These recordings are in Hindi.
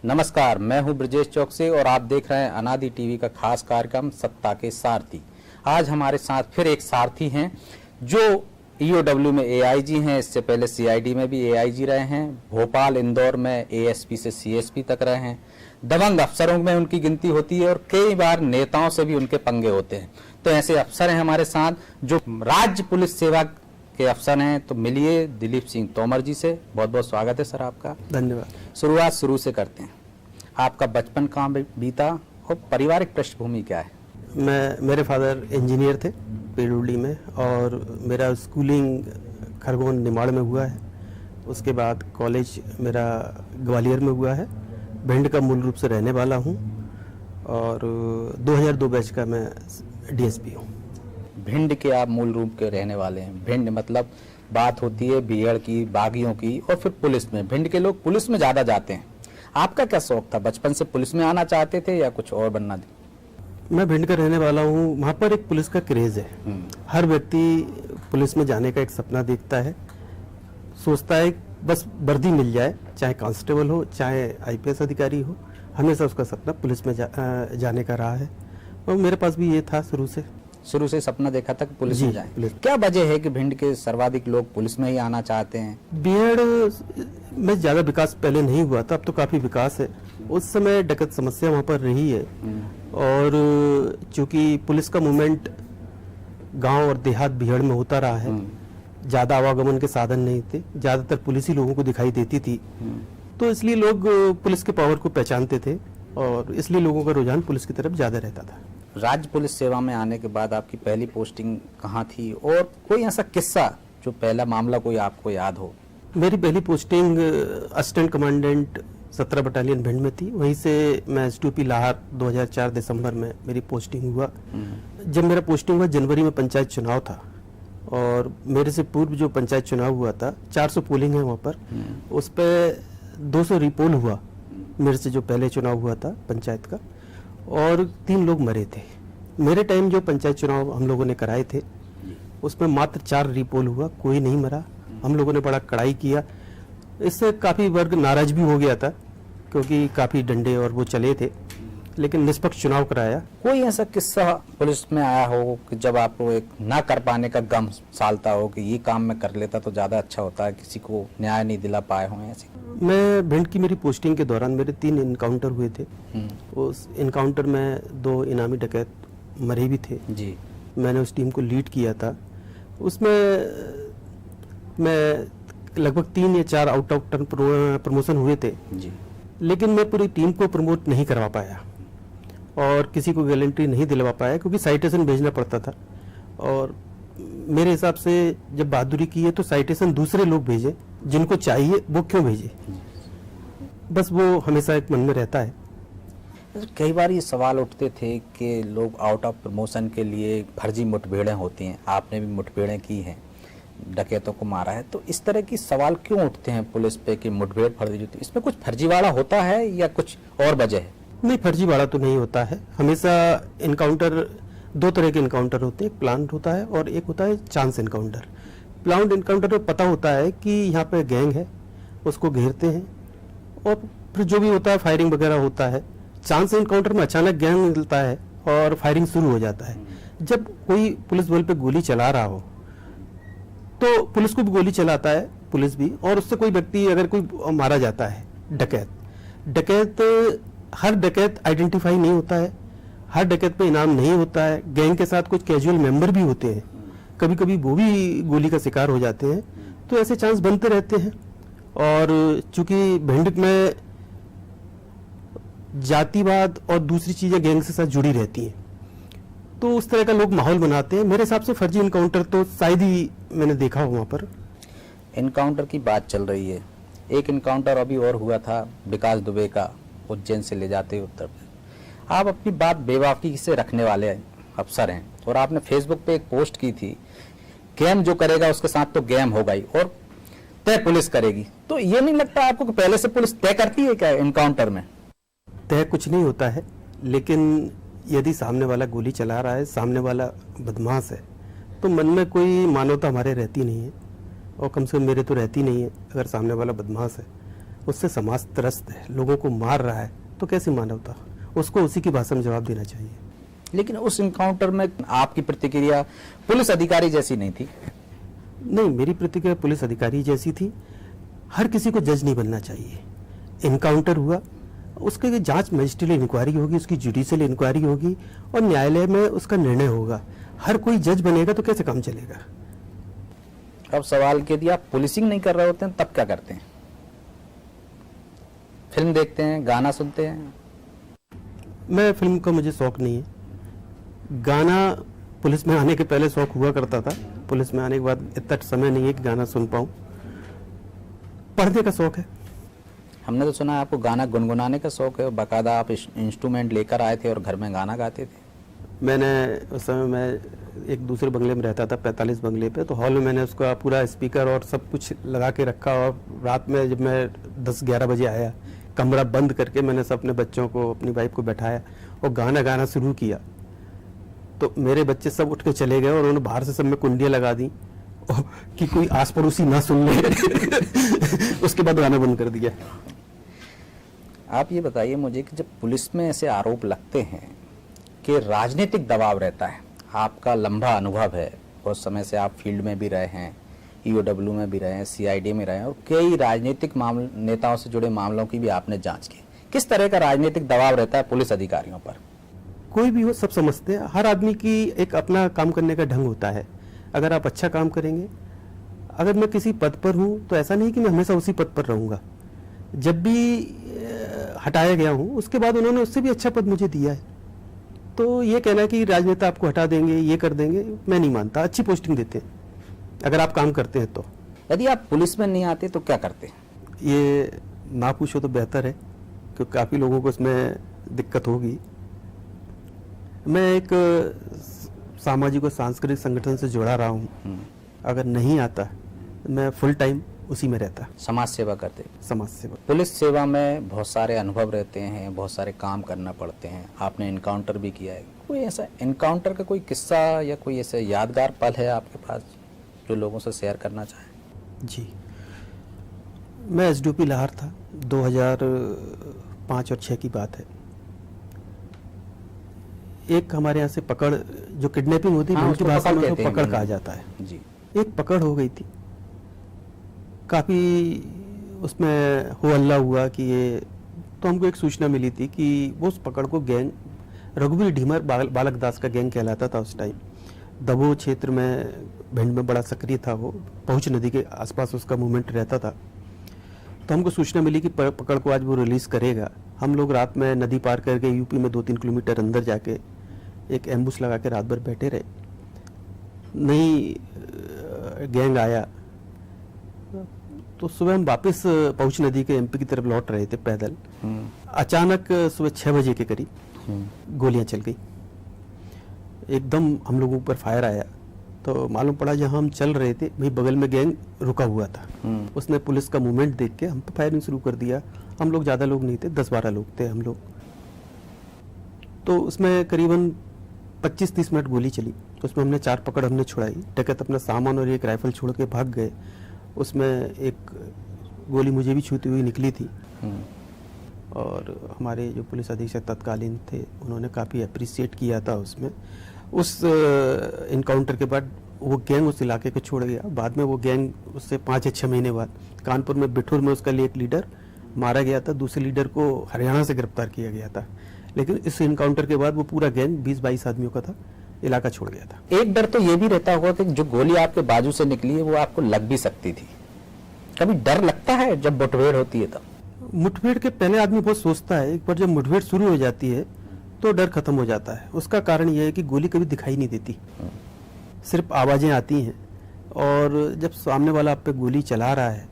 नमस्कार, मैं हूं ब्रजेश चौकसी और आप देख रहे हैं अनादि टीवी का खास कार्यक्रम सत्ता के सारथी। आज हमारे साथ फिर एक सारथी हैं जो ईओडब्ल्यू में एआईजी हैं, इससे पहले सीआईडी में भी एआईजी रहे हैं, भोपाल इंदौर में एएसपी से सीएसपी तक रहे हैं। दबंग अफसरों में उनकी गिनती होती है और कई बार नेताओं से भी उनके पंगे होते हैं। तो ऐसे अफसर हैं हमारे साथ जो राज्य पुलिस सेवा के अफसर हैं। तो मिलिए दिलीप सिंह तोमर जी से। बहुत बहुत स्वागत है सर आपका। धन्यवाद। शुरुआत शुरू से करते हैं। आपका बचपन कहाँ बीता और पारिवारिक पृष्ठभूमि क्या है? मेरे फादर इंजीनियर थे पीडब्ल्यूडी में और मेरा स्कूलिंग खरगोन निमाड़ में हुआ है। उसके बाद कॉलेज मेरा ग्वालियर में हुआ है। भिंड का मूल रूप से रहने वाला हूँ और 2002 बैच का मैं डीएसपी हूँ। भिंड के आप मूल रूप के रहने वाले हैं। भिंड मतलब बात होती है बीहड़ की, बागियों की और फिर पुलिस में। भिंड के लोग पुलिस में ज़्यादा जाते हैं। आपका क्या शौक था? बचपन से पुलिस में आना चाहते थे या कुछ और बनना? मैं भिंड का रहने वाला हूँ। वहाँ पर एक पुलिस का क्रेज़ है। हर व्यक्ति पुलिस में जाने का एक सपना देखता है, सोचता है बस वर्दी मिल जाए, चाहे कांस्टेबल हो चाहे आईपीएस अधिकारी हो, हमेशा उसका सपना पुलिस में जाने का रहा है। और मेरे पास भी ये था शुरू से सपना देखा था कि पुलिस में जाए। क्या वजह है कि भिंड के सर्वाधिक लोग पुलिस में ही आना चाहते हैं? बीहड़ में ज्यादा विकास पहले नहीं हुआ था, अब तो काफी विकास है। उस समय डकैत समस्या वहाँ पर रही है और चूंकि पुलिस का मूवमेंट गांव और देहात बीहड़ में होता रहा है, ज्यादा आवागमन के साधन नहीं थे, ज्यादातर पुलिस ही लोगों को दिखाई देती थी, तो इसलिए लोग पुलिस के पावर को पहचानते थे और इसलिए लोगों का रुझान पुलिस की तरफ ज्यादा रहता था। राज्य पुलिस सेवा में आने के बाद आपकी पहली पोस्टिंग कहाँ थी और कोई ऐसा किस्सा जो पहला मामला कोई आपको याद हो? मेरी पहली posting assistant commandant 17 battalion Bhind में थी। वहीं से मैं एसटीओपी लाहौर 2004 दिसंबर में मेरी पोस्टिंग हुआ। जब मेरा पोस्टिंग हुआ जनवरी में पंचायत चुनाव था और मेरे से पूर्व जो पंचायत चुनाव हुआ था 400 पोलिंग है वहाँ पर, उस पर 200 रिपोल हुआ मेरे से जो पहले चुनाव हुआ था पंचायत का, और 3 लोग मरे थे। मेरे टाइम जो पंचायत चुनाव हम लोगों ने कराए थे उसमें मात्र 4 रिपोल हुआ, कोई नहीं मरा। हम लोगों ने बड़ा कड़ाई किया, इससे काफ़ी वर्ग नाराज भी हो गया था क्योंकि काफ़ी डंडे और वो चले थे, लेकिन निष्पक्ष चुनाव कराया। कोई ऐसा किस्सा पुलिस में आया हो कि जब आपको एक ना कर पाने का गम सालता हो कि ये काम मैं कर लेता तो ज़्यादा अच्छा होता है, किसी को न्याय नहीं दिला पाए हों ऐसे? मैं भिंड की मेरी पोस्टिंग के दौरान मेरे 3 इनकाउंटर हुए थे। उस इनकाउंटर में 2 इनामी डकैत मरे भी थे जी। मैंने उस टीम को लीड किया था। उसमें मैं लगभग 3 या 4 आउट ऑफ टर्न प्रमोशन हुए थे जी। लेकिन मैं पूरी टीम को प्रमोट नहीं करवा पाया और किसी को गैलेंट्री नहीं दिलवा पाया क्योंकि साइटेशन भेजना पड़ता था। और मेरे हिसाब से जब बहादुरी की है तो साइटेशन दूसरे लोग भेजे, जिनको चाहिए वो क्यों भेजे, बस वो हमेशा एक मन में रहता है। कई बार ये सवाल उठते थे कि लोग आउट ऑफ प्रमोशन के लिए फर्जी मुठभेड़ें होती हैं, आपने भी मुठभेड़ें की हैं, डकैतों को मारा है, तो इस तरह की सवाल क्यों उठते हैं पुलिस पे कि मुठभेड़ फर्जी होती है? इसमें कुछ फर्जीवाड़ा होता है या कुछ और वजह है? नहीं, फर्जीवाड़ा तो नहीं होता है। हमेशा इनकाउंटर 2 तरह के इनकाउंटर होते हैं, एक प्लान्ड होता है और एक होता है चांस इनकाउंटर। प्लान्ड इनकाउंटर में पता होता है कि यहाँ पे गैंग है, उसको घेरते हैं और फिर जो भी होता है फायरिंग वगैरह होता है। चांस इनकाउंटर में अचानक गैंग मिलता है और फायरिंग शुरू हो जाता है। जब कोई पुलिस बल पे गोली चला रहा हो तो पुलिस को भी गोली चलाता है, पुलिस भी, और उससे कोई व्यक्ति अगर कोई मारा जाता है, डकैत हर डकैत आइडेंटिफाई नहीं होता है, हर डकैत पे इनाम नहीं होता है। गैंग के साथ कुछ कैजुअल मेंबर भी होते हैं, कभी कभी वो भी गोली का शिकार हो जाते हैं, तो ऐसे चांस बनते रहते हैं। और चूंकि भिंड में जातिवाद और दूसरी चीजें गैंग से साथ जुड़ी रहती हैं, तो उस तरह का लोग माहौल बनाते हैं। मेरे हिसाब से फर्जी इनकाउंटर तो शायद ही मैंने देखा हो वहाँ पर। इनकाउंटर की बात चल रही है, एक इनकाउंटर अभी और हुआ था विकास दुबे का, उज्जैन से ले जाते उत्तर प्रदेश। आप अपनी बात बेवफाई से रखने वाले अफसर हैं और आपने फेसबुक पे एक पोस्ट की थी, गेम जो करेगा उसके साथ तो गेम होगा ही और तय पुलिस करेगी। तो ये नहीं लगता आपको कि पहले से पुलिस तय करती है क्या इनकाउंटर में? तय कुछ नहीं होता है, लेकिन यदि सामने वाला गोली चला रहा है, सामने वाला बदमाश है, तो मन में कोई मानवता हमारे रहती नहीं है, और कम से कम मेरे तो रहती नहीं है। अगर सामने वाला बदमाश है उससे समाज त्रस्त है, लोगों को मार रहा है, तो कैसी मानवता? उसको उसी की भाषा में जवाब देना चाहिए। लेकिन उस इनकाउंटर में आपकी प्रतिक्रिया पुलिस अधिकारी जैसी नहीं थी। नहीं, मेरी प्रतिक्रिया पुलिस अधिकारी जैसी थी। हर किसी को जज नहीं बनना चाहिए। इनकाउंटर हुआ, उसके जांच मजिस्ट्रियल इंक्वायरी होगी, उसकी जुडिशियल इंक्वायरी होगी और न्यायालय में उसका निर्णय होगा। हर कोई जज बनेगा तो कैसे काम चलेगा? अब सवाल के दिया, आप पुलिसिंग नहीं कर रहे होते हैं तब क्या करते हैं? फिल्म देखते हैं, गाना सुनते हैं? मैं फिल्म का मुझे शौक नहीं है। गाना पुलिस में आने के पहले शौक हुआ करता था। पुलिस में आने के बाद इतना समय नहीं है कि गाना सुन पाऊं। पढ़ने का शौक है। हमने तो सुना है आपको गाना गुनगुनाने का शौक है, बाकायदा आप इंस्ट्रूमेंट लेकर आए थे और घर में गाना गाते थे। मैंने उस समय मैं एक दूसरे बंगले में रहता था, 45 बंगले पे, तो हॉल में मैंने उसका पूरा स्पीकर और सब कुछ लगा के रखा और रात में जब मैं 10-11 बजे आया, कमरा बंद करके मैंने सब अपने बच्चों को, अपनी वाइफ को बैठाया और गाना गाना शुरू किया। तो मेरे बच्चे सब उठ के चले गए और उन्होंने बाहर से सब में कुंडियाँ लगा दी कि कोई आस पड़ोसी ना सुन ले। उसके बाद गाना बंद कर दिया। आप ये बताइए मुझे कि जब पुलिस में ऐसे आरोप लगते हैं कि राजनीतिक दबाव रहता है, आपका लंबा अनुभव है, बहुत समय से आप फील्ड में भी रहे हैं, ईओडब्ल्यू में भी रहे हैं, सीआईडी में रहे हैं और कई राजनीतिक नेताओं से जुड़े मामलों की भी आपने जांच की। किस तरह का राजनीतिक दबाव रहता है पुलिस अधिकारियों पर? कोई भी हो, सब समझते हैं। हर आदमी की एक अपना काम करने का ढंग होता है। अगर आप अच्छा काम करेंगे, अगर मैं किसी पद पर हूं तो ऐसा नहीं कि मैं हमेशा उसी पद पर रहूंगा। जब भी हटाया गया हूं उसके बाद उन्होंने उससे भी अच्छा पद मुझे दिया है। तो ये कहना कि राजनेता आपको हटा देंगे, ये कर देंगे, मैं नहीं मानता। अच्छी पोस्टिंग देते हैं अगर आप काम करते हैं तो। यदि आप पुलिस में नहीं आते तो क्या करते? ये ना पूछो तो बेहतर है, क्योंकि काफ़ी लोगों को इसमें दिक्कत होगी। मैं एक सामाजिक और सांस्कृतिक संगठन से जुड़ा रहा हूँ। अगर नहीं आता मैं फुल टाइम उसी में रहता। समाज सेवा करते? समाज सेवा। पुलिस सेवा में बहुत सारे अनुभव रहते हैं, बहुत सारे काम करना पड़ते हैं। आपने इनकाउंटर भी किया है। कोई ऐसा इनकाउंटर का कोई किस्सा या कोई ऐसा यादगार पल है आपके पास जो लोगों से शेयर करना चाहें? जी, मैं एसडीओपी लाहौर था। 2005 और 6 की बात है। एक हमारे यहाँ से पकड़, जो किडनैपिंग होती है, उनकी भाषा में उसको पकड़ कहा जाता है जी। एक पकड़ हो गई थी। काफ़ी उसमें हो हल्ला हुआ कि ये, तो हमको एक सूचना मिली थी कि वो उस पकड़ को गैंग रघुवीर ढीमर बालक दास का गैंग कहलाता था उस टाइम। दबोह क्षेत्र में, भिंड में बड़ा सक्रिय था वो। पहुंच नदी के आसपास उसका मूवमेंट रहता था। तो हमको सूचना मिली कि पकड़ को आज वो रिलीज़ करेगा। हम लोग रात में नदी पार करके यूपी में 2-3 किलोमीटर अंदर जाके एक एम्बुश लगा के रात भर बैठे रहे। नहीं गैंग आया तो सुबह हम वापस पहुंच नदी के एमपी की तरफ लौट रहे थे पैदल। अचानक सुबह 6 बजे के करीब गोलियां चल गई। एकदम हम लोगों पर फायर आया तो मालूम पड़ा जहां हम चल रहे थे वही बगल में गैंग रुका हुआ था। उसने पुलिस का मूवमेंट देख के हम पे फायरिंग शुरू कर दिया। हम लोग ज़्यादा लोग नहीं थे, 10-12 लोग थे हम लोग। तो उसमें करीबन 25-30 मिनट गोली चली। तो उसमें हमने 4 पकड़ हमने छुड़ाई। डकैत अपना सामान और एक राइफल छोड़ के भाग गए। उसमें एक गोली मुझे भी छूती हुई निकली थी। और हमारे जो पुलिस अधीक्षक तत्कालीन थे उन्होंने काफ़ी अप्रिशिएट किया था उसमें। उस इनकाउंटर के बाद वो गैंग उस इलाके को छोड़ गया। बाद में वो गैंग उससे 5 या 6 महीने बाद कानपुर में बिठूर में उसका एक लीडर मारा गया था। दूसरे लीडर को हरियाणा से गिरफ्तार किया गया था। लेकिन इस इनकाउंटर के बाद वो पूरा गैंग 20-22 आदमियों का था, इलाका छोड़ गया था। एक डर तो ये भी रहता होगा कि जो गोली आपके बाजू से निकली है वो आपको लग भी सकती थी। कभी डर लगता है जब मुठभेड़ होती है तब? मुठभेड़ के पहले आदमी बहुत सोचता है। एक बार जब मुठभेड़ शुरू हो जाती है तो डर खत्म हो जाता है। उसका कारण यह है कि गोली कभी दिखाई नहीं देती, सिर्फ आवाज़ें आती हैं। और जब सामने वाला आप पे गोली चला रहा है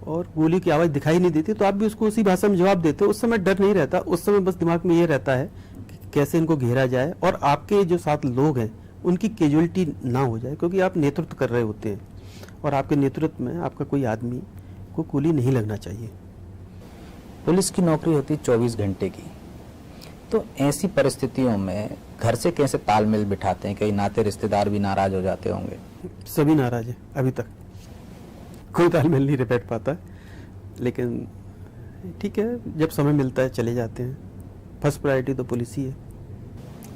और गोली की आवाज़ दिखाई नहीं देती तो आप भी उसको उसी भाषा में जवाब देते हो। उस समय डर नहीं रहता। उस समय बस दिमाग में ये रहता है कि कैसे इनको घेरा जाए और आपके जो साथ लोग हैं उनकी कैजुअलिटी ना हो जाए, क्योंकि आप नेतृत्व कर रहे होते हैं और आपके नेतृत्व में आपका कोई आदमी को गोली नहीं लगना चाहिए। पुलिस की नौकरी होती है 24 घंटे की, तो ऐसी परिस्थितियों में घर से कैसे तालमेल बिठाते हैं? कई नाते रिश्तेदार भी नाराज हो जाते होंगे। सभी नाराज हैं। अभी तक कोई तालमेल नहीं बैठ पाता। लेकिन ठीक है, जब समय मिलता है चले जाते हैं। फर्स्ट प्रायोरिटी तो पुलिस ही है।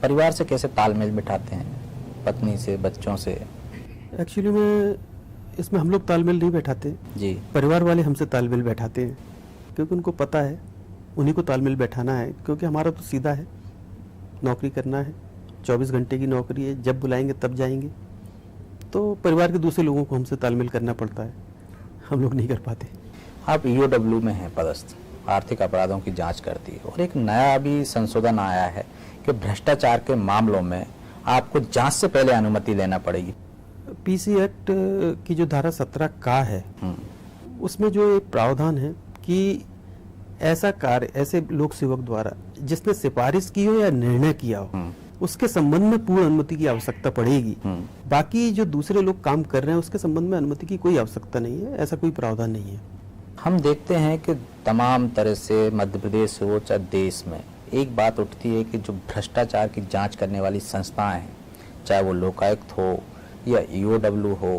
परिवार से कैसे तालमेल बिठाते हैं, पत्नी से, बच्चों से? एक्चुअली में इसमें हम लोग तालमेल नहीं बैठाते जी। परिवार वाले हमसे तालमेल बैठाते हैं, क्योंकि उनको पता है उन्हीं को तालमेल बैठाना है। क्योंकि हमारा तो सीधा है, नौकरी करना है, 24 घंटे की नौकरी है, जब बुलाएंगे तब जाएंगे। तो परिवार के दूसरे लोगों को हमसे तालमेल करना पड़ता है, हम लोग नहीं कर पाते। आप ईओडब्ल्यू में हैं पदस्थ, आर्थिक अपराधों की जांच करती है, और एक नया अभी संशोधन आया है कि भ्रष्टाचार के मामलों में आपको जांच से पहले अनुमति लेना पड़ेगी। पीसी एक्ट की जो धारा 17 का है, उसमें जो एक प्रावधान है कि ऐसा कार्य ऐसे लोक सेवक द्वारा जिसने सिफारिश की हो या निर्णय किया हो, उसके संबंध में पूर्ण अनुमति की आवश्यकता पड़ेगी। बाकी जो दूसरे लोग काम कर रहे हैं उसके संबंध में अनुमति की कोई आवश्यकता नहीं है, ऐसा कोई प्रावधान नहीं है। हम देखते हैं कि तमाम तरह से मध्य प्रदेश हो चाहे देश में एक बात उठती है कि जो भ्रष्टाचार की जांच करने वाली संस्थाएं हैं, चाहे वो लोकायुक्त हो या ईओडब्ल्यू हो,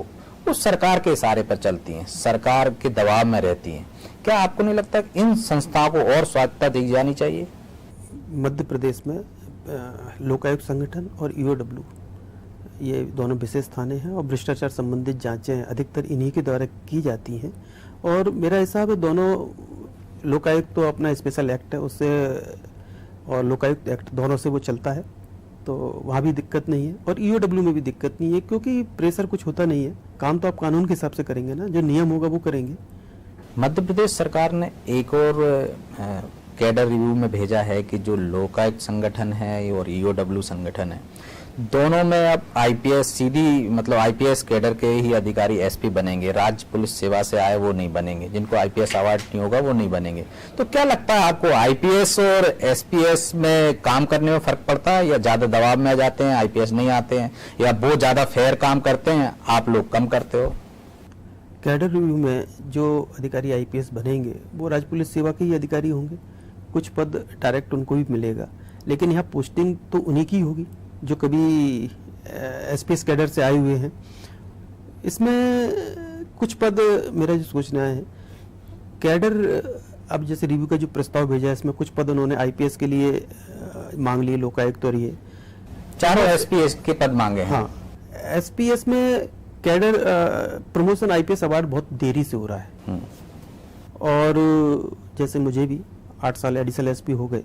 वो सरकार के इशारे पर चलती हैं, सरकार के दबाव में रहती हैं। क्या आपको नहीं लगता कि इन संस्थाओं को और स्वायत्तता दी जानी चाहिए? मध्य प्रदेश में लोकायुक्त संगठन और ईओडब्ल्यू ये दोनों विशेष थाने हैं, और भ्रष्टाचार संबंधित जांचें अधिकतर इन्हीं के द्वारा की जाती हैं। और मेरा हिसाब है दोनों, लोकायुक्त तो अपना स्पेशल एक्ट है उससे, और लोकायुक्त एक्ट दोनों से वो चलता है, तो वहाँ भी दिक्कत नहीं है। और ईओडब्ल्यू में भी दिक्कत नहीं है, क्योंकि प्रेशर कुछ होता नहीं है, काम तो आप कानून के हिसाब से करेंगे ना, जो नियम होगा वो करेंगे। मध्य प्रदेश सरकार ने एक और कैडर रिव्यू में भेजा है कि जो लोकायुक्त संगठन है और ईओडब्ल्यू संगठन है, दोनों में अब आईपीएस सीधी मतलब आईपीएस कैडर के ही अधिकारी एसपी बनेंगे, राज्य पुलिस सेवा से आए वो नहीं बनेंगे, जिनको आईपीएस अवार्ड नहीं होगा वो नहीं बनेंगे। तो क्या लगता है आपको, आईपीएस और एसपीएस में काम करने में फर्क पड़ता है, या ज्यादा दबाव में आ जाते हैं, आईपीएस नहीं आते हैं, या वो ज्यादा फेयर काम करते हैं, आप लोग कम करते हो? कैडर रिव्यू में जो अधिकारी आईपीएस बनेंगे वो राज्य पुलिस सेवा के ही अधिकारी होंगे, कुछ पद डायरेक्ट उनको भी मिलेगा, लेकिन यहाँ पोस्टिंग तो उन्हीं की होगी जो कभी एसपीएस कैडर से आए हुए हैं। इसमें कुछ पद, मेरा जो सोचना है, कैडर अब जैसे रिव्यू का जो प्रस्ताव भेजा है इसमें कुछ पद उन्होंने आईपीएस के लिए मांग लिए, लोकायुक्त और ये चारों एसपीएस के पद मांगे हैं। हाँ, एसपीएस में कैडर प्रमोशन आईपीएस अवार्ड बहुत देरी से हो रहा है, और जैसे मुझे भी 8 साल एडिशनल एसपी हो गए,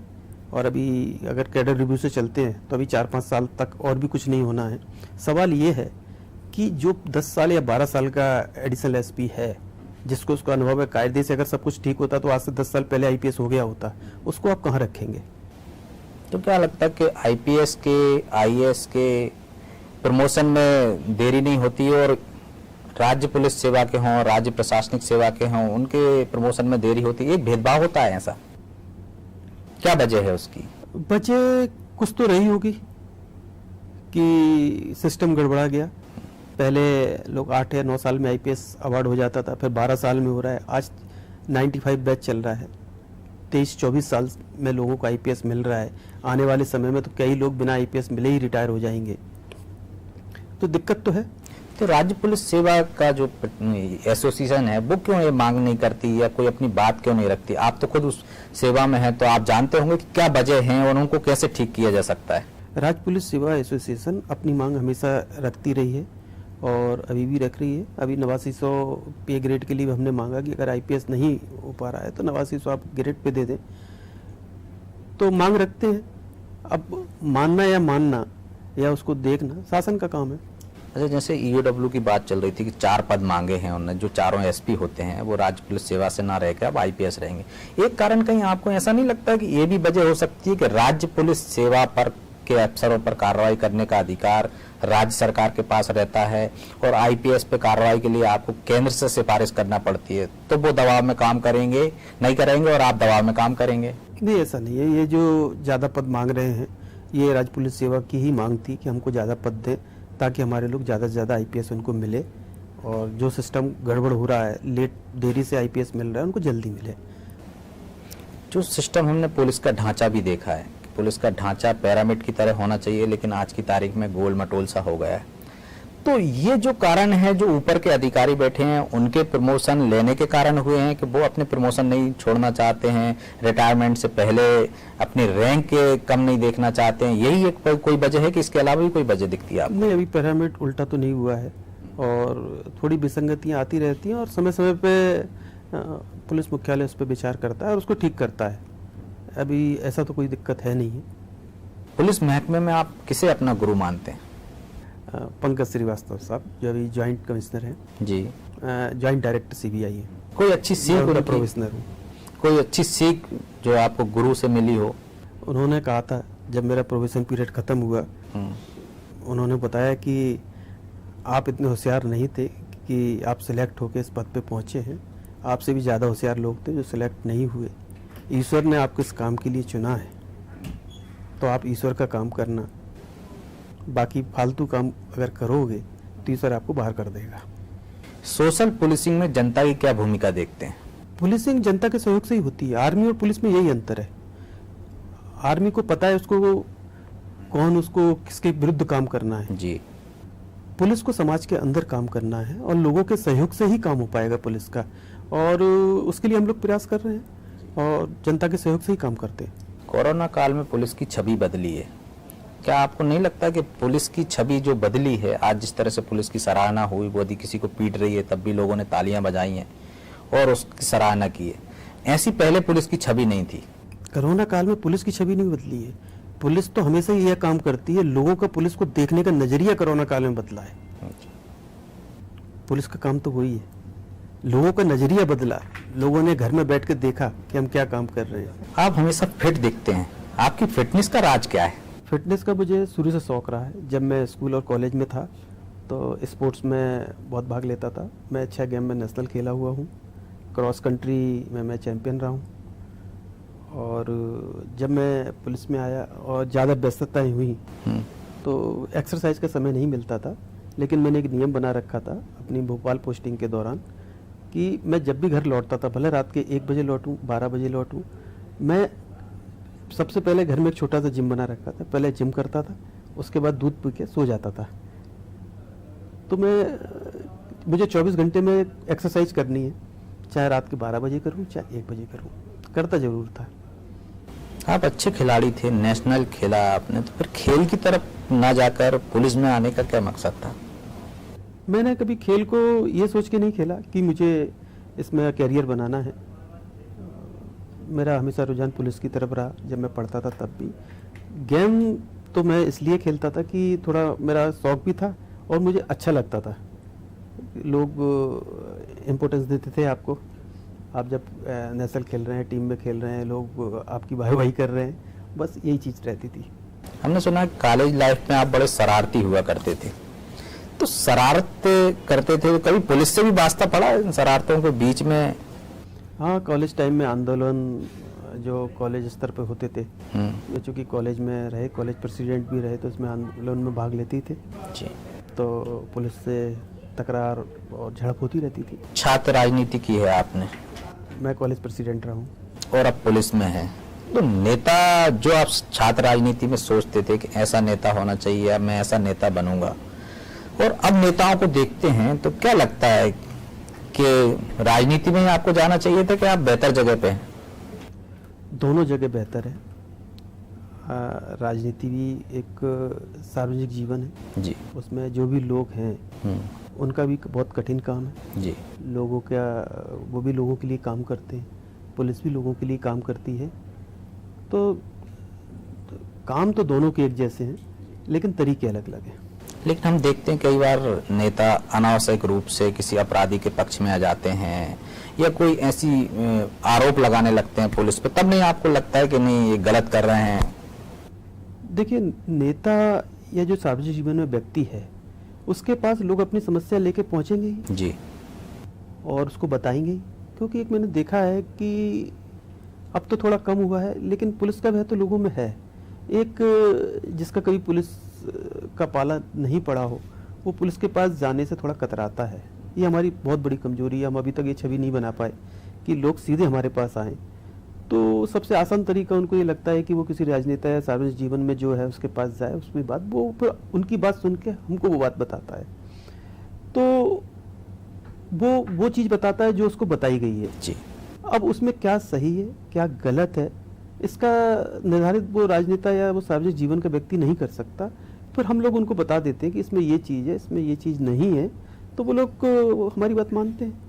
और अभी अगर कैडर रिव्यू से चलते हैं तो अभी 4-5 साल तक और भी कुछ नहीं होना है। सवाल ये है कि जो 10 साल या 12 साल का एडिशनल एसपी है, जिसको उसका अनुभव है, कायदे से अगर सब कुछ ठीक होता तो आज से 10 साल पहले आईपीएस हो गया होता, उसको आप कहाँ रखेंगे? तो क्या लगता है कि आईपीएस के, आईएएस के प्रमोशन में देरी नहीं होती, और राज्य पुलिस सेवा के हों, राज्य प्रशासनिक सेवा के हों, उनके प्रमोशन में देरी होती है? एक भेदभाव होता है, ऐसा क्या वजह है उसकी? वजह कुछ तो रही होगी कि सिस्टम गड़बड़ा गया। पहले लोग 8 या 9 साल में आईपीएस अवार्ड हो जाता था, फिर 12 साल में हो रहा है, आज 95 बैच चल रहा है, 23-24 साल में लोगों को आईपीएस मिल रहा है। आने वाले समय में तो कई लोग बिना आईपीएस मिले ही रिटायर हो जाएंगे, तो दिक्कत तो है। तो राज्य पुलिस सेवा का जो एसोसिएशन है वो क्यों ये मांग नहीं करती, या कोई अपनी बात क्यों नहीं रखती? आप तो खुद उस सेवा में हैं, तो आप जानते होंगे कि क्या वजह हैं और उनको कैसे ठीक किया जा सकता है। राज्य पुलिस सेवा एसोसिएशन अपनी मांग हमेशा रखती रही है और अभी भी रख रही है। अभी 8900 पे ग्रेड के लिए हमने मांगा कि अगर आईपीएस नहीं हो पा रहा है तो 8900 आप ग्रेड पे दे दें, तो मांग रखते हैं। अब मानना या मानना या उसको देखना शासन का काम है। अच्छा, जैसे ईओडब्ल्यू की बात चल रही थी कि 4 पद मांगे हैं उन्होंने, जो चारों एसपी होते हैं वो राज्य पुलिस सेवा से ना रहकर अब आईपीएस रहेंगे। एक कारण कहीं आपको ऐसा नहीं लगता कि ये भी वजह हो सकती है कि राज्य पुलिस सेवा पर के अफसरों पर कार्रवाई करने का अधिकार राज्य सरकार के पास रहता है, और आईपीएस पे कार्रवाई के लिए आपको केंद्र से सिफारिश करना पड़ती है, तो वो दबाव में काम करेंगे नहीं करेंगे और आप दबाव में काम करेंगे? नहीं, ऐसा नहीं है। ये जो ज़्यादा पद मांग रहे हैं ये राज्य पुलिस सेवा की ही मांग थी कि हमको ज़्यादा पद दें ताकि हमारे लोग ज़्यादा से ज़्यादा आईपीएस उनको मिले, और जो सिस्टम गड़बड़ हो रहा है, देरी से आईपीएस मिल रहा है, उनको जल्दी मिले। जो सिस्टम हमने पुलिस का ढांचा भी देखा है, पुलिस का ढांचा पिरामिड की तरह होना चाहिए, लेकिन आज की तारीख में गोल मटोल सा हो गया है। तो ये जो कारण है, जो ऊपर के अधिकारी बैठे हैं उनके प्रमोशन लेने के कारण हुए हैं कि वो अपने प्रमोशन नहीं छोड़ना चाहते हैं, रिटायरमेंट से पहले अपनी रैंक के कम नहीं देखना चाहते हैं, यही एक कोई वजह है कि इसके अलावा भी कोई वजह दिखती है आपको? नहीं, अभी पिरामिड उल्टा तो नहीं हुआ है और थोड़ी विसंगतियां आती रहती हैं और समय समय पे पुलिस मुख्यालय उस पर विचार करता है और उसको ठीक करता है। अभी ऐसा तो कोई दिक्कत है नहीं है। पुलिस महकमे में आप किसे अपना गुरु मानते हैं? पंकज श्रीवास्तव साहब जो अभी ज्वाइंट कमिश्नर हैं जी, ज्वाइंट डायरेक्टर CBI है। कोई अच्छी सीख उनका प्रोफेशनल हूँ। कोई अच्छी सीख जो आपको गुरु से मिली हो? उन्होंने कहा था जब मेरा प्रोबेशन पीरियड ख़त्म हुआ, उन्होंने बताया कि आप इतने होशियार नहीं थे कि आप सिलेक्ट होकर इस पद पे पहुँचे हैं, आपसे भी ज़्यादा होशियार लोग थे जो सिलेक्ट नहीं हुए। ईश्वर ने आपको इस काम के लिए चुना है, तो आप ईश्वर का काम करना, बाकी फालतू काम अगर करोगे तो ईश्वर आपको बाहर कर देगा। सोशल पुलिसिंग में जनता की क्या भूमिका देखते हैं? पुलिसिंग जनता के सहयोग से ही होती है। आर्मी और पुलिस में यही अंतर है। आर्मी को पता है उसको कौन उसको किसके विरुद्ध काम करना है जी। पुलिस को समाज के अंदर काम करना है और लोगों के सहयोग से ही काम हो पाएगा पुलिस का, और उसके लिए हम लोग प्रयास कर रहे हैं और जनता के सहयोग से ही काम करते हैं। कोरोना काल में पुलिस की छवि बदली है, क्या आपको नहीं लगता कि पुलिस की छवि जो बदली है, आज जिस तरह से पुलिस की सराहना हुई, वो यदि किसी को पीट रही है तब भी लोगों ने तालियां बजाई हैं और उसकी सराहना की है, ऐसी पहले पुलिस की छवि नहीं थी। कोरोना काल में पुलिस की छवि नहीं बदली है। पुलिस तो हमेशा ही यह काम करती है, लोगों का पुलिस को देखने का नजरिया कोरोना काल में बदला है। पुलिस का काम तो वही है, लोगों का नजरिया बदला, लोगों ने घर में बैठ के देखा कि हम क्या काम कर रहे हैं। आप हमेशा फिट दिखते हैं, आपकी फिटनेस का राज क्या है? फिटनेस का मुझे शुरू से शौक रहा है। जब मैं स्कूल और कॉलेज में था तो स्पोर्ट्स में बहुत भाग लेता था। मैं 6 गेम में नेशनल खेला हुआ हूँ, क्रॉस कंट्री में मैं चैंपियन रहा हूँ। और जब मैं पुलिस में आया और ज़्यादा व्यस्तताएँ हुई तो एक्सरसाइज का समय नहीं मिलता था, लेकिन मैंने एक नियम बना रखा था अपनी भोपाल पोस्टिंग के दौरान कि मैं जब भी घर लौटता था, भले रात के 1 बजे लौटूँ, 12 बजे लौटूँ, मैं सबसे पहले घर में एक छोटा सा जिम बना रखा था। पहले जिम करता था, उसके बाद दूध पी के सो जाता था। तो मुझे 24 घंटे में एक्सरसाइज करनी है, चाहे रात के 12 बजे करूं चाहे 1 बजे करूं, करता जरूर था। आप अच्छे खिलाड़ी थे, नेशनल खेला आपने, तो फिर खेल की तरफ ना जाकर पुलिस में आने का क्या मकसद था? मैंने कभी खेल को ये सोच के नहीं खेला कि मुझे इसमें कैरियर बनाना है। मेरा हमेशा रुझान पुलिस की तरफ रहा। जब मैं पढ़ता था तब भी गेम तो मैं इसलिए खेलता था कि थोड़ा मेरा शौक भी था और मुझे अच्छा लगता था। लोग इम्पोर्टेंस देते थे आपको, आप जब नेशनल खेल रहे हैं, टीम में खेल रहे हैं, लोग आपकी वाहवाही कर रहे हैं, बस यही चीज़ रहती थी। हमने सुना कॉलेज लाइफ में आप बड़े शरारती हुआ करते थे, तो शरारत करते थे, कभी पुलिस से भी वास्ता पड़ा इन शरारतों के बीच में? हाँ, कॉलेज टाइम में आंदोलन जो कॉलेज स्तर पे होते थे, चूँकि कॉलेज में रहे, कॉलेज प्रेसिडेंट भी रहे, तो इसमें आंदोलन में भाग लेती थे जी। तो पुलिस से तकरार और झड़प होती रहती थी। छात्र राजनीति की है आपने? मैं कॉलेज प्रेसिडेंट रहा हूँ और अब पुलिस में है, तो नेता जो आप छात्र राजनीति में सोचते थे कि ऐसा नेता होना चाहिए या मैं ऐसा नेता बनूंगा, और अब नेताओं को देखते हैं तो क्या लगता है कि राजनीति में ही आपको जाना चाहिए था कि आप बेहतर जगह पे हैं? दोनों जगह बेहतर है। राजनीति भी एक सार्वजनिक जीवन है जी, उसमें जो भी लोग हैं उनका भी बहुत कठिन काम है जी। लोगों का, वो भी लोगों के लिए काम करते हैं, पुलिस भी लोगों के लिए काम करती है, तो काम तो दोनों के एक जैसे हैं लेकिन तरीके अलग अलग हैं। लेकिन हम देखते हैं कई बार नेता अनावश्यक रूप से किसी अपराधी के पक्ष में आ जाते हैं या कोई ऐसी आरोप लगाने लगते हैं पुलिस पे, तब नहीं आपको लगता है कि नहीं ये गलत कर रहे हैं? देखिए, नेता या जो सार्वजनिक जीवन में व्यक्ति है उसके पास लोग अपनी समस्या लेके पहुंचेंगे ही जी, और उसको बताएंगे, क्योंकि एक मैंने देखा है कि अब तो थोड़ा कम हुआ है लेकिन पुलिस का भय तो लोगों में है। एक जिसका कभी पुलिस का पाला नहीं पड़ा हो वो पुलिस के पास जाने से थोड़ा कतराता है। ये हमारी बहुत बड़ी कमजोरी है, हम अभी तक ये छवि नहीं बना पाए कि लोग सीधे हमारे पास आएँ। तो सबसे आसान तरीका उनको ये लगता है कि वो किसी राजनेता या सार्वजनिक जीवन में जो है उसके पास जाए, उसमें बात, वो उनकी बात सुन के हमको वो बात बताता है। वो चीज़ बताता है जो उसको बताई गई है। जी। अब उसमें क्या सही है क्या गलत है, इसका निर्धारित वो राजनेता या वो सार्वजनिक जीवन का व्यक्ति नहीं कर सकता। फिर हम लोग उनको बता देते हैं कि इसमें ये चीज़ है, इसमें ये चीज़ नहीं है, तो वो लोग हमारी बात मानते हैं।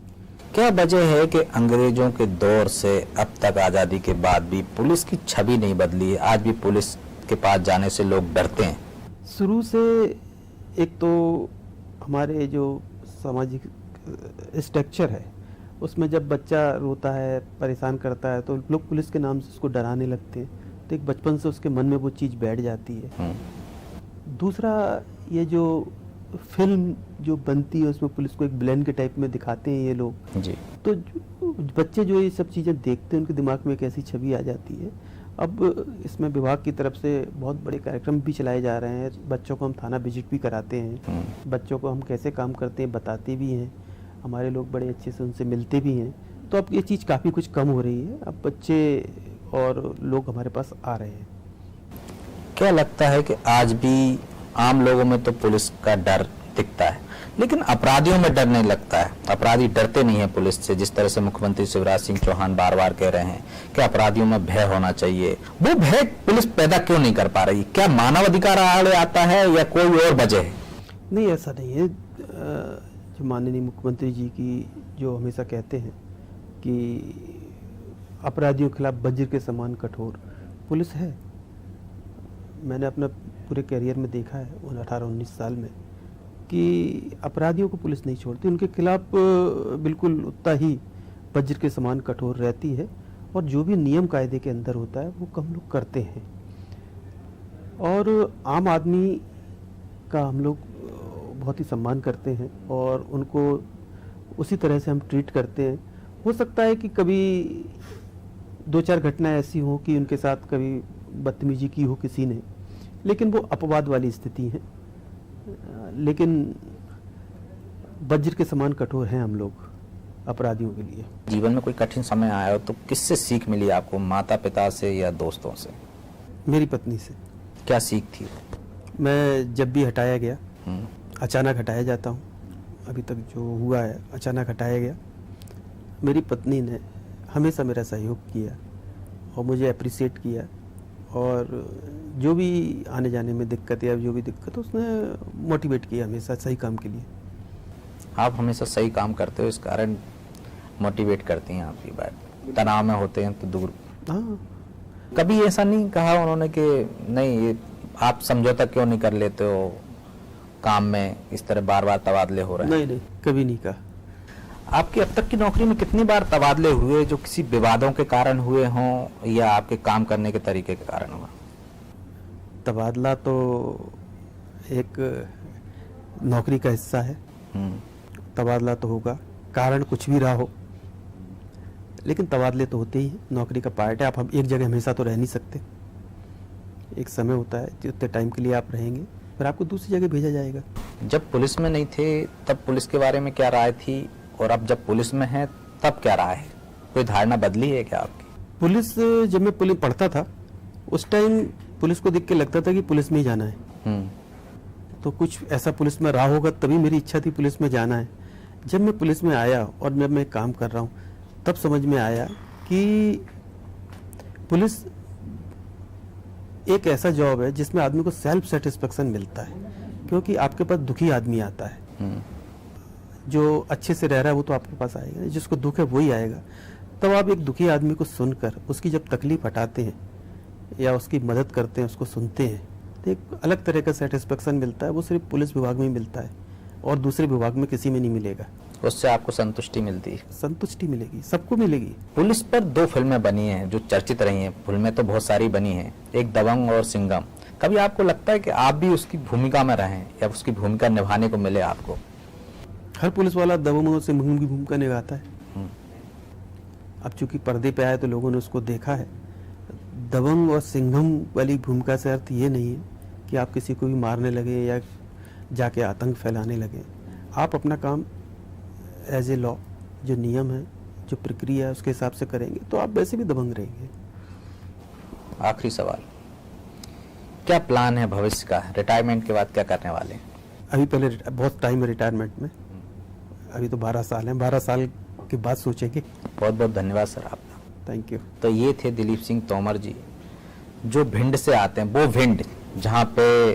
क्या वजह है कि अंग्रेजों के दौर से अब तक आज़ादी के बाद भी पुलिस की छवि नहीं बदली है? आज भी पुलिस के पास जाने से लोग डरते हैं। शुरू से एक तो हमारे जो सामाजिक स्ट्रक्चर है उसमें जब बच्चा रोता है, परेशान करता है, तो लोग पुलिस के नाम से उसको डराने लगते हैं, तो एक बचपन से उसके मन में वो चीज़ बैठ जाती है। दूसरा, ये जो फिल्म जो बनती है उसमें पुलिस को एक ब्लेंड के टाइप में दिखाते हैं ये लोग जी। तो बच्चे जो ये सब चीज़ें देखते हैं उनके दिमाग में एक ऐसी छवि आ जाती है। अब इसमें विभाग की तरफ से बहुत बड़े कार्यक्रम भी चलाए जा रहे हैं, बच्चों को हम थाना विजिट भी कराते हैं, बच्चों को हम कैसे काम करते हैं बताते भी हैं, हमारे लोग बड़े अच्छे से उनसे मिलते भी हैं। तो अब ये चीज़ काफ़ी कुछ कम हो रही है, अब बच्चे और लोग हमारे पास आ रहे हैं। क्या लगता है कि आज भी आम लोगों में तो पुलिस का डर दिखता है, लेकिन अपराधियों में डर नहीं लगता है? अपराधी डरते नहीं है पुलिस से, जिस तरह से मुख्यमंत्री शिवराज सिंह चौहान बार बार कह रहे हैं कि अपराधियों में भय होना चाहिए। वो भय पुलिस पैदा क्यों नहीं कर पा रही? क्या मानव अधिकार आड़े आता है या कोई और वजह है? नहीं, ऐसा नहीं है। जो माननीय मुख्यमंत्री जी की जो हमेशा कहते हैं कि अपराधियों के खिलाफ वज्र के समान कठोर पुलिस है। मैंने अपना पूरे करियर में देखा है 18-19 साल में कि अपराधियों को पुलिस नहीं छोड़ती, उनके खिलाफ बिल्कुल उतना ही वज्र के समान कठोर रहती है, और जो भी नियम कायदे के अंदर होता है वो हम लोग करते हैं। और आम आदमी का हम लोग बहुत ही सम्मान करते हैं और उनको उसी तरह से हम ट्रीट करते हैं। हो सकता है कि कभी 2-4 घटनाएं ऐसी हों कि उनके साथ कभी बदतमीजी की हो किसी ने, लेकिन वो अपवाद वाली स्थिति है। लेकिन वज्र के समान कठोर हैं हम लोग अपराधियों के लिए। जीवन में कोई कठिन समय आया हो तो किससे सीख मिली आपको, माता पिता से या दोस्तों से? मेरी पत्नी से। क्या सीख थी? मैं जब भी हटाया गया, अचानक हटाया जाता हूँ, अभी तक जो हुआ है अचानक हटाया गया, मेरी पत्नी ने हमेशा मेरा सहयोग किया और मुझे अप्रिशिएट किया, और जो भी आने जाने में दिक्कत या जो भी दिक्कत उसने मोटिवेट किया हमेशा सही काम के लिए। आप हमेशा सही काम करते हो, इस कारण मोटिवेट करती हैं आपकी बात। तनाव में होते हैं तो दूर। हाँ, कभी ऐसा नहीं कहा उन्होंने कि नहीं ये आप समझौता क्यों नहीं कर लेते हो, काम में इस तरह बार बार तबादले हो रहे हैं? नहीं, कभी नहीं कहा। आपकी अब तक की नौकरी में कितनी बार तबादले हुए जो किसी विवादों के कारण हुए हों या आपके काम करने के तरीके के कारण हुआ? तबादला तो एक नौकरी का हिस्सा है, तबादला तो होगा, कारण कुछ भी रहा हो, लेकिन तबादले तो होते ही हैं, नौकरी का पार्ट है। आप हम एक जगह हमेशा तो रह नहीं सकते, एक समय होता है जितने टाइम के लिए आप रहेंगे, फिर आपको दूसरी जगह भेजा जाएगा। जब पुलिस में नहीं थे तब पुलिस के बारे में क्या राय थी, और अब जब पुलिस में है तब क्या राय है? कोई धारणा बदली है क्या आपकी? पुलिस, जब मैं पुलिस पढ़ता था उस टाइम पुलिस को देख के लगता था कि पुलिस में ही जाना है, तो कुछ ऐसा पुलिस में रहा होगा तभी मेरी इच्छा थी पुलिस में जाना है। जब मैं पुलिस में आया और जब मैं काम कर रहा हूँ तब समझ में आया कि पुलिस एक ऐसा जॉब है जिसमें आदमी को सेल्फ सेटिस्फेक्शन मिलता है, क्योंकि आपके पास दुखी आदमी आता है, जो अच्छे से रह रहा है वो तो आपके पास आएगा, जिसको दुख है वही आएगा। तब आप एक दुखी आदमी को सुनकर उसकी जब तकलीफ हटाते हैं या उसकी मदद करते हैं, उसको सुनते हैं, तो एक अलग तरह का सेटिस्फेक्शन मिलता है। वो सिर्फ पुलिस विभाग में ही मिलता है और दूसरे विभाग में किसी में नहीं मिलेगा। उससे आपको संतुष्टि मिलती है? संतुष्टि मिलेगी, सबको मिलेगी। पुलिस पर 2 फिल्में बनी हैं जो चर्चित रही हैं, फिल्में तो बहुत सारी बनी हैं, एक दबंग और सिंघम। कभी आपको लगता है कि आप भी उसकी भूमिका में रहें या उसकी भूमिका निभाने को मिले आपको? हर पुलिस वाला दबंग और सिंघम की भूमिका निभाता है। अब चूंकि पर्दे पे आया तो लोगों ने उसको देखा है। दबंग और सिंघम वाली भूमिका से अर्थ ये नहीं है कि आप किसी को भी मारने लगे या जाके आतंक फैलाने लगे। आप अपना काम एज ए लॉ, जो नियम है, जो प्रक्रिया है, उसके हिसाब से करेंगे तो आप वैसे भी दबंग रहेंगे। आखिरी सवाल, क्या प्लान है भविष्य का? रिटायरमेंट के बाद क्या करने वाले हैं? अभी पहले बहुत टाइम है रिटायरमेंट में, अभी तो 12 साल हैं, 12 साल के बाद सोचेंगे। बहुत बहुत धन्यवाद सर आपका। Thank you. तो ये थे दिलीप सिंह तोमर जी, जो भिंड से आते हैं, वो भिंड जहाँ पे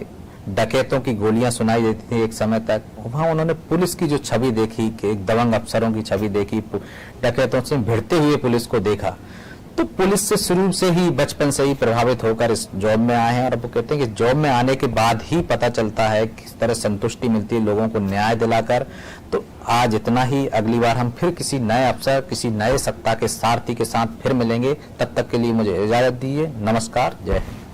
डकैतों की गोलियां सुनाई देती थी एक समय तक, वहाँ उन्होंने पुलिस की जो छवि देखी कि एक दबंग अफसरों की छवि देखी, डकैतों से भिड़ते हुए पुलिस को देखा, तो पुलिस से शुरू से ही बचपन से ही प्रभावित होकर इस जॉब में आए हैं। और वो कहते हैं कि जॉब में आने के बाद ही पता चलता है किस तरह संतुष्टि मिलती है लोगों को न्याय दिलाकर। तो आज इतना ही, अगली बार हम फिर किसी नए अफसर, किसी नए सत्ता के सारथी के साथ फिर मिलेंगे। तब तक के लिए मुझे इजाजत दीजिए। नमस्कार, जय हिंद।